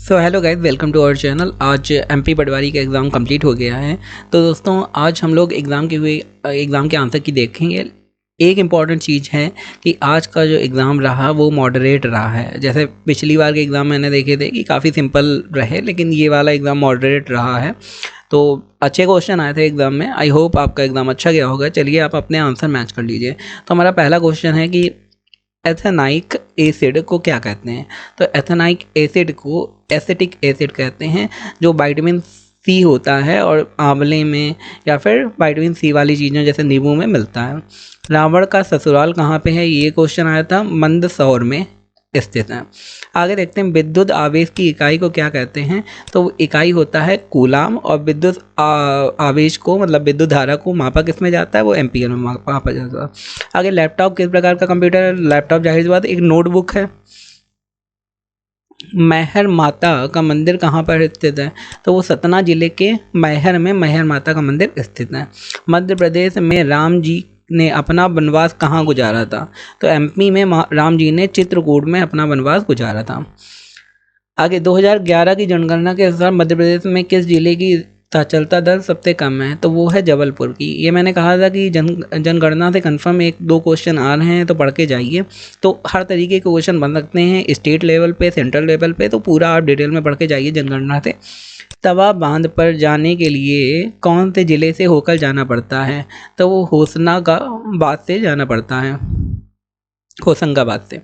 So hello guys, welcome to our channel. आज MP patwari का exam complete हो गया है। तो दोस्तों, आज हम लोग एग्ज़ाम के आंसर की देखेंगे। एक इम्पॉर्टेंट चीज़ है कि आज का जो एग्ज़ाम रहा वो मॉडरेट रहा है। जैसे पिछली बार के एग्ज़ाम मैंने देखे थे कि काफ़ी सिंपल रहे, लेकिन ये वाला एग्ज़ाम मॉडरेट रहा है। तो अच्छे क्वेश्चन आए थे एग्ज़ाम में। आई होप आपका एग्ज़ाम अच्छा गया होगा। चलिए आप अपने आंसर मैच कर लीजिए। तो हमारा पहला क्वेश्चन है कि एथेनाइक एसिड को क्या कहते हैं। तो एथेनाइक एसिड को एसिटिक एसिड कहते हैं, जो विटामिन सी होता है और आंवले में या फिर विटामिन सी वाली चीज़ों जैसे नींबू में मिलता है। रावण का ससुराल कहाँ पे है, ये क्वेश्चन आया था, मंदसौर में स्थित है। आगे देखते हैं, विद्युत आवेश की इकाई को क्या कहते हैं। तो इकाई होता है कूलाम, और विद्युत आवेश को मतलब विद्युत धारा को मापा किस में जाता है, वो एम्पियर में मापा जाता है। आगे, लैपटॉप किस प्रकार का कंप्यूटर है। लैपटॉप जाहिर सी बात एक नोटबुक है। मैहर माता का मंदिर कहाँ पर स्थित है। तो वो सतना जिले के मैहर में मैहर माता का मंदिर स्थित है। मध्य प्रदेश में राम जी ने अपना वनवास कहाँ गुजारा था। तो एमपी में राम जी ने चित्रकूट में अपना वनवास गुजारा था। आगे, 2011 की जनगणना के अनुसार मध्य प्रदेश में किस जिले की साक्षरता दर सबसे कम है। तो वो है जबलपुर की। ये मैंने कहा था कि जनगणना से कंफर्म एक दो क्वेश्चन आ रहे हैं, तो पढ़ के जाइए। तो हर तरीके के क्वेश्चन बन सकते हैं, स्टेट लेवल पे, सेंट्रल लेवल पे। तो पूरा आप डिटेल में पढ़ के जाइए जनगणना से। तवा बांध पर जाने के लिए कौन से ज़िले से होकर जाना पड़ता है। तो वो होशंगाबाद से जाना पड़ता है, होशंगाबाद से।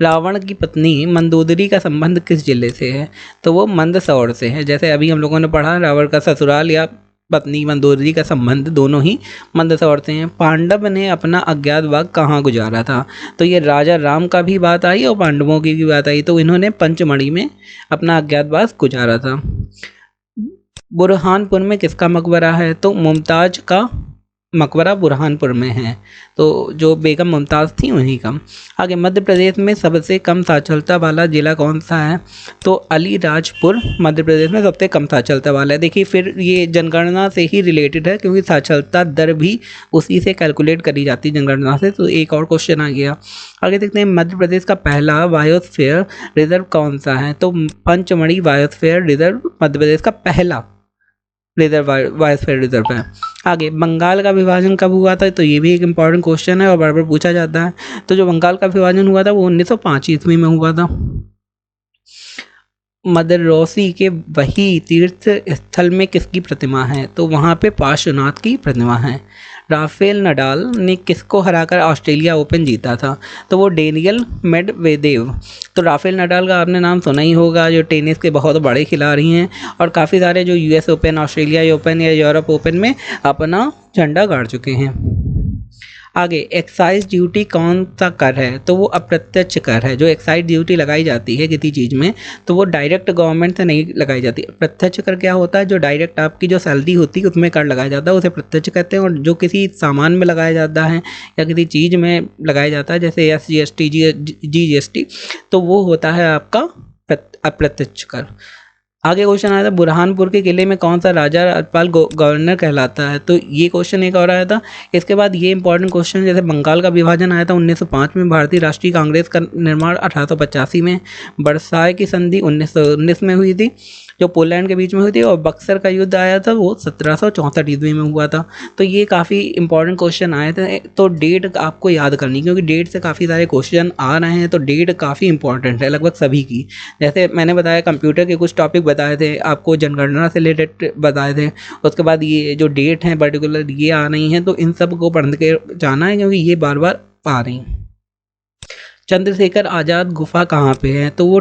रावण की पत्नी मंदोदरी का संबंध किस जिले से है। तो वो मंदसौर से है। जैसे अभी हम लोगों ने पढ़ा, रावण का ससुराल या पत्नी मंदोदरी का संबंध दोनों ही मंदसौर से हैं। पांडव ने अपना अज्ञातवास कहाँ गुजारा था। तो ये राजा राम का भी बात आई और पांडवों की भी बात आई। तो इन्होंने पंचमढ़ी में अपना अज्ञातवास गुजारा था। बुरहानपुर में किसका मकबरा है। तो मुमताज का मकबरा बुरहानपुर में है। तो जो बेगम मुमताज़ थी उन्हीं का। आगे, मध्य प्रदेश में सबसे कम साक्षरता वाला ज़िला कौन सा है। तो अलीराजपुर मध्य प्रदेश में सबसे कम साक्षरता वाला है। देखिए, फिर ये जनगणना से ही रिलेटेड है, क्योंकि साक्षरता दर भी उसी से कैलकुलेट करी जाती है जनगणना से। तो एक और क्वेश्चन आ गया। आगे देखते हैं, मध्य प्रदेश का पहला बायोस्फीयर रिजर्व कौन सा है। तो पंचमढ़ी बायोस्फीयर रिजर्व मध्य प्रदेश का पहला रिजर्व बायोस्फीयर रिजर्व है। आगे, बंगाल का विभाजन कब हुआ था। तो ये भी एक इम्पॉर्टेंट क्वेश्चन है और बार बार पूछा जाता है। तो जो बंगाल का विभाजन हुआ था वो 1905 ईस्वी में हुआ था। मदरौसी के वही तीर्थ स्थल में किसकी प्रतिमा है। तो वहाँ पे पार्श्वनाथ की प्रतिमा है। राफेल नडाल ने किसको हराकर ऑस्ट्रेलिया ओपन जीता था। तो वो डेनियल मेडवेदेव। तो राफेल नडाल का आपने नाम सुना ही होगा, जो टेनिस के बहुत बड़े खिलाड़ी हैं और काफ़ी सारे जो यूएस ओपन, ऑस्ट्रेलिया ओपन या यूरोप ओपन में अपना झंडा गाड़ चुके हैं। आगे, एक्साइज ड्यूटी कौन सा कर है। तो वो अप्रत्यक्ष कर है। जो एक्साइज ड्यूटी लगाई जाती है किसी चीज़ में, तो वो डायरेक्ट गवर्नमेंट से नहीं लगाई जाती। प्रत्यक्ष कर क्या होता है, जो डायरेक्ट आपकी जो सैलरी होती है उसमें कर लगाया जाता है, उसे प्रत्यक्ष कहते हैं। और जो किसी सामान में लगाया जाता है या किसी चीज़ में लगाया जाता है, जैसे SGST GST, तो वो होता है आपका अप्रत्यक्ष कर। आगे क्वेश्चन आया था, बुरहानपुर के किले में कौन सा राजा राजपाल गवर्नर कहलाता है। तो ये क्वेश्चन एक और आया था। इसके बाद ये इंपॉर्टेंट क्वेश्चन, जैसे बंगाल का विभाजन आया था 1905 में, भारतीय राष्ट्रीय कांग्रेस का निर्माण 1885 में, वर्साय की संधि 1919 में हुई थी जो पोलैंड के बीच में हुई थी, और बक्सर का युद्ध आया था वो 1764 ईस्वी में हुआ था। तो ये काफ़ी इंपॉर्टेंट क्वेश्चन आए थे। तो डेट आपको याद करनी, क्योंकि डेट से काफ़ी सारे क्वेश्चन आ रहे हैं। तो डेट काफ़ी इंपॉर्टेंट है लगभग सभी की। जैसे मैंने बताया, कंप्यूटर के कुछ टॉपिक बताए थे आपको, जनगणना से रिलेटेड बताए थे। उसके बाद ये जो डेट हैं पर्टिकुलर ये आ रही हैं, तो इन सब को पढ़ के जाना है, क्योंकि ये बार बार आ रही हैं। चंद्रशेखर आज़ाद गुफा कहाँ पे है। तो वो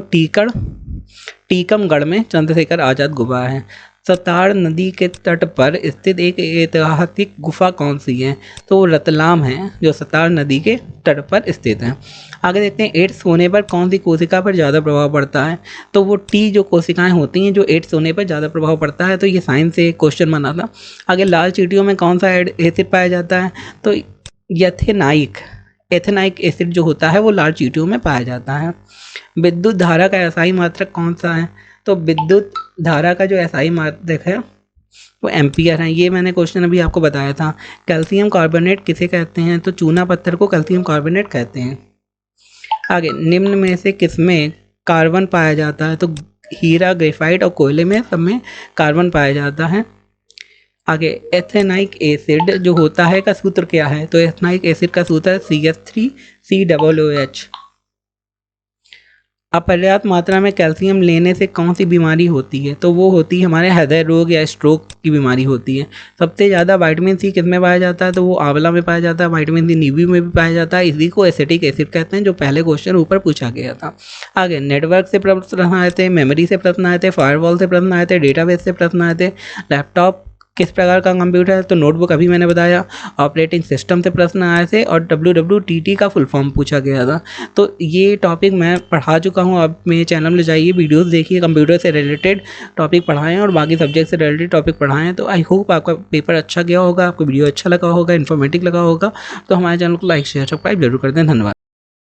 टीकमगढ़ में चंद्रशेखर आज़ाद गुफा है। सतार नदी के तट पर स्थित एक ऐतिहासिक गुफा कौन सी है। तो वो रतलाम है, जो सतार नदी के तट पर स्थित है। आगे देखते हैं, एड्स होने पर कौन सी कोशिका पर ज़्यादा प्रभाव पड़ता है। तो वो टी जो कोशिकाएं होती हैं जो एड्स होने पर ज़्यादा प्रभाव पड़ता है। तो ये साइंस से एक क्वेश्चन बना था। आगे, लाल चींटियों में कौन सा एसिड पाया जाता है। तो एथेनाइक एसिड जो होता है वो लाल चींटियों में पाया जाता है। विद्युत धारा का एसआई मात्रक कौन सा है। तो विद्युत धारा का जो एसआई मात्रक है वो एम्पियर है। ये मैंने क्वेश्चन अभी आपको बताया था। कैल्शियम कार्बोनेट किसे कहते हैं। तो चूना पत्थर को कैल्शियम कार्बोनेट कहते हैं। आगे, निम्न में से किसमें कार्बन पाया जाता है। तो हीरा, ग्रेफाइट और कोयले में सब में कार्बन पाया जाता है। आगे एथेनाइक एसिड जो होता है का सूत्र क्या है? तो एथेनाइक एसिड का सूत्र है CH3COOH। अपर्याप्त मात्रा में कैल्शियम लेने से कौन सी बीमारी होती है? तो वो होती है हमारे हृदय रोग या स्ट्रोक की बीमारी होती है। सबसे ज़्यादा विटामिन सी किस में पाया जाता है? तो वो आंवला में पाया जाता है। विटामिन सी नींबू में भी पाया जाता है। इसी को एसिटिक एसिड कहते हैं, जो पहले क्वेश्चन ऊपर पूछा गया था। आगे नेटवर्क से प्रश्न आए थे, मेमोरी से प्रश्न आए थे, फायरवॉल से प्रश्न आए थे, डेटाबेस से प्रश्न आए थे, लैपटॉप किस प्रकार का कंप्यूटर है? तो नोटबुक अभी मैंने बताया। ऑपरेटिंग सिस्टम से प्रश्न आए थे और WWTT का फुल फॉर्म पूछा गया था। तो ये टॉपिक मैं पढ़ा चुका हूँ। आप मेरे चैनल में जाइए, वीडियोस देखिए, कंप्यूटर से रिलेटेड टॉपिक पढ़ाएं और बाकी सब्जेक्ट से रिलेटेड टॉपिक पढ़ाएं। तो आई होप आपका पेपर अच्छा गया होगा, आपको वीडियो अच्छा लगा होगा, इन्फॉर्मेटिव लगा होगा। तो हमारे चैनल को लाइक शेयर सब्सक्राइब जरूर कर दें। धन्यवाद।